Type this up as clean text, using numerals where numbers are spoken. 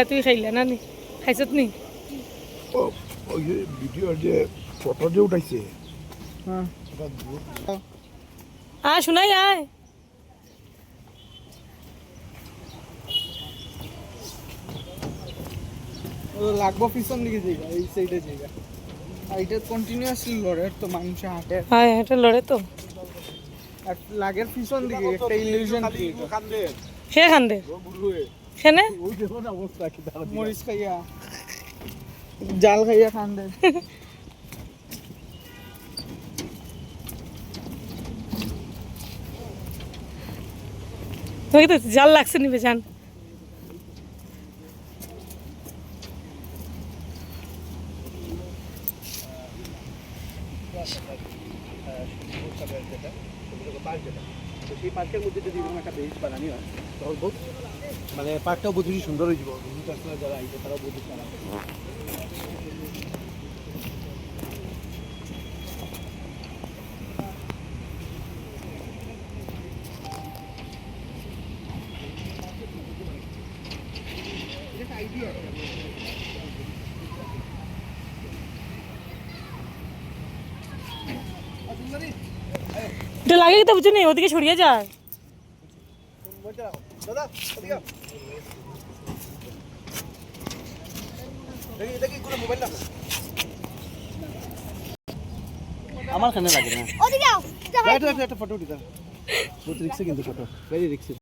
তুই খাইলা না নি খাইছত নি ওই যে ভিডিওর যে ফটো যে উঠাইছে শোনাই আয় লাগবো পিছন দিকে জায়গা এই সাইডে জায়গা এটা কন্টিনিউয়াসলি লড়ে তো মানুষ হাঁটে হ্যাঁ এটা লড়ে তো আর লাগের পিছন দিকে একটা ইলিউশন সে খান্দে সেনে মরিচ খাইয়া জাল খাইয়া খান দেয় তোমাকে তো জাল লাগছে নিবে জান সেই পার্কের মধ্যে যদি এরকম একটা বেঞ্চ বানানি হয় তখন বহুত মানে পার্কটাও বহুত বেশি সুন্দর হয়ে যাব যারা আইছে তারাও বহুত এটা লাগে তো বুঝছো নি ওদিকে ছড়িয়ে যায় দাদা দেখি কোনো মোবাইল না আমার কানে লাগে না ওদিকে যাও একটা ফটো উঠি দাও বহুত রিক্সে কিন্তু ফটো ভেরি রিক্সে